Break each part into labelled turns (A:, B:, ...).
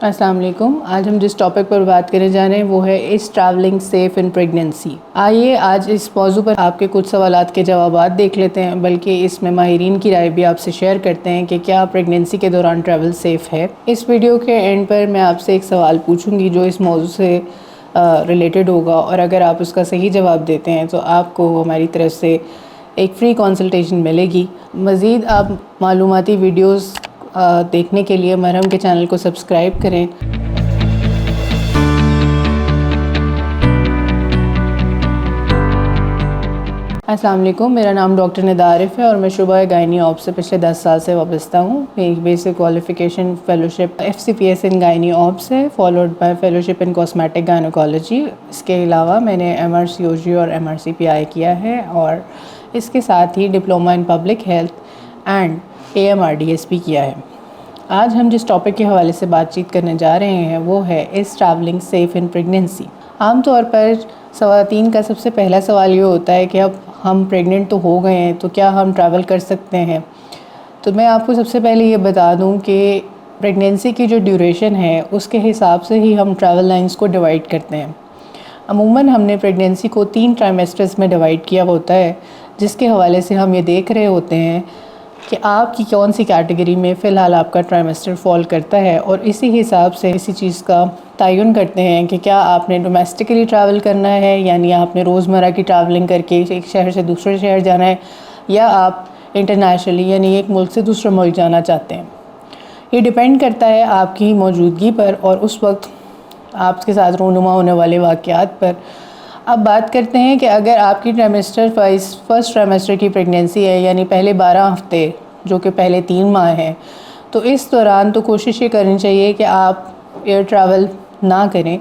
A: السلام علیکم۔ آج ہم جس ٹاپک پر بات کرنے جا رہے ہیں وہ ہے is travelling safe in pregnancy. آئیے آج اس موضوع پر آپ کے کچھ سوالات کے جوابات دیکھ لیتے ہیں، بلکہ اس میں ماہرین کی رائے بھی آپ سے شیئر کرتے ہیں کہ کیا پریگنینسی کے دوران ٹریول سیف ہے۔ اس ویڈیو کے اینڈ پر میں آپ سے ایک سوال پوچھوں گی جو اس موضوع سے ریلیٹڈ ہوگا، اور اگر آپ اس کا صحیح جواب دیتے ہیں تو آپ کو ہماری طرف سے ایک فری کنسلٹیشن ملے گی۔ مزید آپ معلوماتی ویڈیوز دیکھنے کے لیے مرہم کے چینل کو سبسکرائب کریں۔ السلام علیکم، میرا نام ڈاکٹر ندا عارف ہے اور میں شعبہ گائنی آپ سے پچھلے 10 سال سے وابستہ ہوں۔ میری basic qualification fellowship FCPS in gynae آپ سے followed by fellowship in cosmetic gynaecology. اس کے علاوہ میں نے MRCOG اور MRCPI کیا ہے، اور اس کے ساتھ ہی diploma in public health and AMRDS بھی کیا ہے۔ آج ہم جس ٹاپک کے حوالے سے بات چیت کرنے جا رہے ہیں وہ ہے is travelling safe in pregnancy. عام طور پر خواتین کا سب سے پہلا سوال یہ ہوتا ہے کہ اب ہم پریگننٹ تو ہو گئے ہیں تو کیا ہم ٹریول کر سکتے ہیں؟ تو میں آپ کو سب سے پہلے یہ بتا دوں کہ پریگنینسی کی جو ڈیوریشن ہے اس کے حساب سے ہی ہم ٹریول لائنز کو ڈیوائڈ کرتے ہیں۔ عموماً ہم نے پریگنینسی کو 3 ٹرائمیسٹرز میں ڈیوائڈ کیا ہوتا ہے، جس کے حوالے سے ہم یہ دیکھ رہے ہوتے ہیں کہ آپ کی کون سی کیٹیگری میں فی الحال آپ کا ٹرائمیسٹر فال کرتا ہے، اور اسی حساب سے اسی چیز کا تعین کرتے ہیں کہ کیا آپ نے ڈومیسٹکلی ٹریول کرنا ہے، یعنی آپ نے روزمرہ کی ٹریولنگ کر کے ایک شہر سے دوسرے شہر جانا ہے، یا آپ انٹرنیشنلی یعنی ایک ملک سے دوسرے ملک جانا چاہتے ہیں۔ یہ ڈیپینڈ کرتا ہے آپ کی موجودگی پر اور اس وقت آپ کے ساتھ رونما ہونے والے واقعات پر۔ اب بات کرتے ہیں کہ اگر آپ کی ٹرائمیسٹر فرسٹ ٹرائمیسٹر کی پریگنینسی ہے، یعنی پہلے 12 ہفتے جو کہ پہلے 3 ماہ ہیں، تو اس دوران تو کوشش یہ کرنی چاہیے کہ آپ ایئر ٹریول نہ کریں،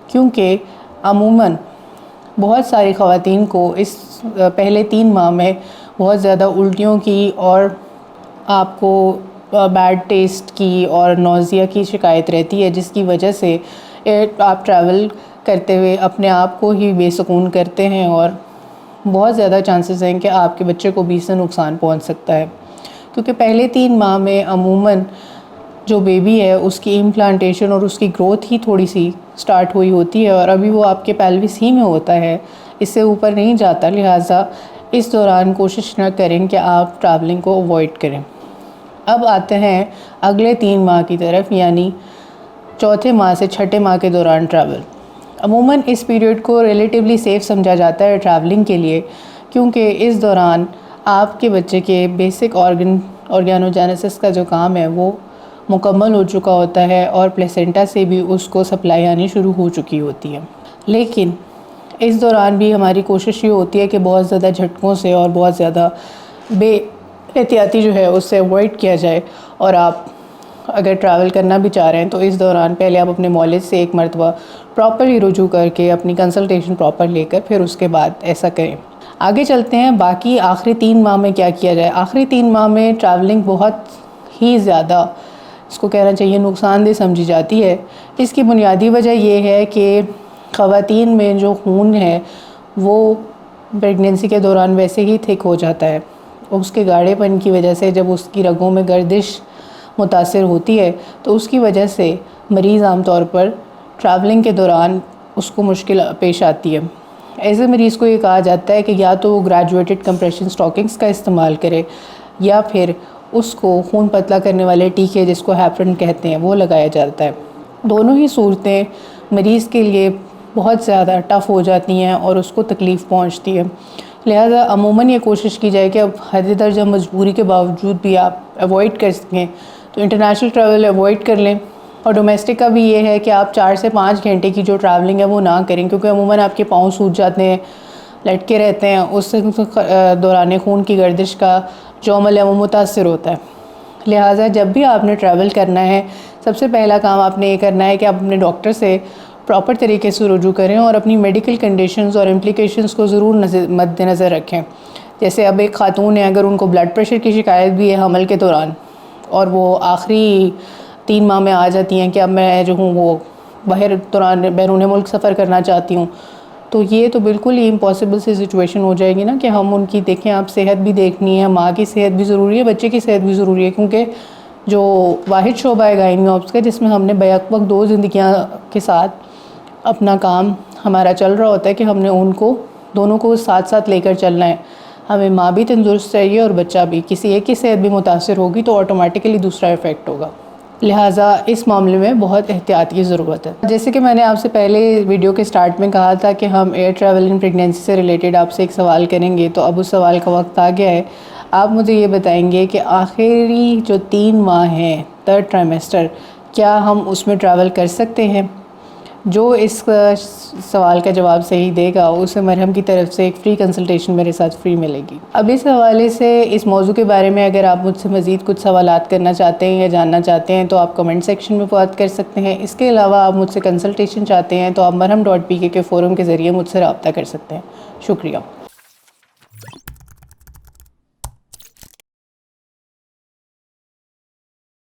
A: کیونکہ عموماً بہت ساری خواتین کو اس پہلے 3 ماہ میں بہت زیادہ الٹیوں کی اور آپ کو بیڈ ٹیسٹ کی اور نوزیا کی شکایت رہتی ہے، جس کی وجہ سے آپ ٹریول کرتے ہوئے اپنے آپ کو ہی بے سکون کرتے ہیں، اور بہت زیادہ چانسز ہیں کہ آپ کے بچے کو بھی اس سے نقصان پہنچ سکتا ہے، کیونکہ پہلے 3 ماہ میں عموماً جو بیبی ہے اس کی امپلانٹیشن اور اس کی گروتھ ہی تھوڑی سی سٹارٹ ہوئی ہوتی ہے، اور ابھی وہ آپ کے پیلوس ہی میں ہوتا ہے، اس سے اوپر نہیں جاتا، لہٰذا اس دوران کوشش نہ کریں کہ آپ ٹریولنگ کو اوائڈ کریں۔ اب آتے ہیں اگلے 3 ماہ کی طرف، یعنی چوتھے ماہ سے چھٹے ماہ کے دوران ٹریول۔ عموماً اس پیریڈ کو ریلیٹیولی سیف سمجھا جاتا ہے ٹریولنگ کے لیے، کیونکہ اس دوران آپ کے بچے کے بیسک آرگینوجینیسس کا جو کام ہے وہ مکمل ہو چکا ہوتا ہے، اور پلیسنٹا سے بھی اس کو سپلائی آنی شروع ہو چکی ہوتی ہے۔ لیکن اس دوران بھی ہماری کوشش یہ ہوتی ہے کہ بہت زیادہ جھٹکوں سے اور بہت زیادہ بے احتیاطی جو ہے اس سے اوائڈ کیا جائے، اور آپ اگر ٹریول کرنا بھی چاہ رہے ہیں تو اس دوران پہلے آپ اپنے مولد سے ایک مرتبہ پراپرلی رجوع کر کے اپنی کنسلٹیشن پراپر لے کر پھر اس کے بعد ایسا کریں۔ آگے چلتے ہیں باقی آخری 3 ماہ میں کیا کیا جائے۔ آخری 3 ماہ میں ٹریولنگ بہت ہی زیادہ اس کو کہنا چاہیے نقصان دہ سمجھی جاتی ہے۔ اس کی بنیادی وجہ یہ ہے کہ خواتین میں جو خون ہے وہ پریگنینسی کے دوران ویسے ہی تھک ہو جاتا ہے، اس کے گاڑھے پن کی وجہ سے جب اس کی رگوں میں گردش متاثر ہوتی ہے تو اس کی وجہ سے مریض عام طور پر ٹریولنگ کے دوران اس کو مشکل پیش آتی ہے۔ ایسے مریض کو یہ کہا جاتا ہے کہ یا تو وہ گریجویٹڈ کمپریشن سٹاکنگز کا استعمال کرے، یا پھر اس کو خون پتلا کرنے والے ٹیکے جس کو ہیپرن کہتے ہیں وہ لگایا جاتا ہے۔ دونوں ہی صورتیں مریض کے لیے بہت زیادہ ٹف ہو جاتی ہیں اور اس کو تکلیف پہنچتی ہے، لہٰذا عموماً یہ کوشش کی جائے کہ اب حد درجہ مجبوری کے باوجود بھی آپ اوائڈ کر سکیں تو انٹرنیشنل ٹریول اوائڈ کر لیں، اور ڈومیسٹک کا بھی یہ ہے کہ آپ 4 سے 5 گھنٹے کی جو ٹریولنگ ہے وہ نہ کریں، کیونکہ عموماً آپ کے پاؤں سوج جاتے ہیں، لٹکے رہتے ہیں، اس سے دوران خون کی گردش کا جو عمل ہے وہ متاثر ہوتا ہے۔ لہٰذا جب بھی آپ نے ٹریول کرنا ہے سب سے پہلا کام آپ نے یہ کرنا ہے کہ آپ اپنے ڈاکٹر سے پراپر طریقے سے رجوع کریں اور اپنی میڈیکل کنڈیشنز اور امپلیکیشنز کو ضرور مد نظر رکھیں۔ جیسے اب ایک خاتون ہے، اگر ان کو بلڈ پریشر کی شکایت بھی ہے حمل کے دوران، اور وہ آخری 3 ماہ میں آ جاتی ہیں کہ اب میں جو ہوں وہ بیرون ملک سفر کرنا چاہتی ہوں، تو یہ تو بالکل ہی امپاسبل سی سچویشن ہو جائے گی نا کہ ہم ان کی دیکھیں، آپ صحت بھی دیکھنی ہے، ماں کی صحت بھی ضروری ہے، بچے کی صحت بھی ضروری ہے، کیونکہ جو واحد شعبہ ہے گائنی آپس کا جس میں ہم نے بیک وقت 2 زندگیاں کے ساتھ اپنا کام ہمارا چل رہا ہوتا ہے کہ ہم نے ان کو دونوں کو ساتھ ساتھ لے کر چلنا ہے. ہمیں ماں بھی تندرست چاہیے اور بچہ بھی. کسی ایک کی صحت بھی متاثر ہوگی تو آٹومیٹیکلی دوسرا افیکٹ ہوگا. لہٰذا اس معاملے میں بہت احتیاط کی ضرورت ہے. جیسے کہ میں نے آپ سے پہلے ویڈیو کے سٹارٹ میں کہا تھا کہ ہم ایئر ٹریول ان پریگنینسی سے ریلیٹڈ آپ سے ایک سوال کریں گے، تو اب اس سوال کا وقت آ گیا ہے. آپ مجھے یہ بتائیں گے کہ آخری جو 3 ماہ ہیں 3rd ٹرائمیسٹر، کیا ہم اس میں ٹریول کر سکتے ہیں؟ جو اس سوال کا جواب صحیح دے گا اسے مرہم کی طرف سے ایک فری کنسلٹیشن میرے ساتھ فری ملے گی. اب اس حوالے سے اس موضوع کے بارے میں اگر آپ مجھ سے مزید کچھ سوالات کرنا چاہتے ہیں یا جاننا چاہتے ہیں تو آپ کمنٹ سیکشن میں بات کر سکتے ہیں. اس کے علاوہ آپ مجھ سے کنسلٹیشن چاہتے ہیں تو آپ مرہم.pk کے فورم کے ذریعے مجھ سے رابطہ کر سکتے ہیں. شکریہ.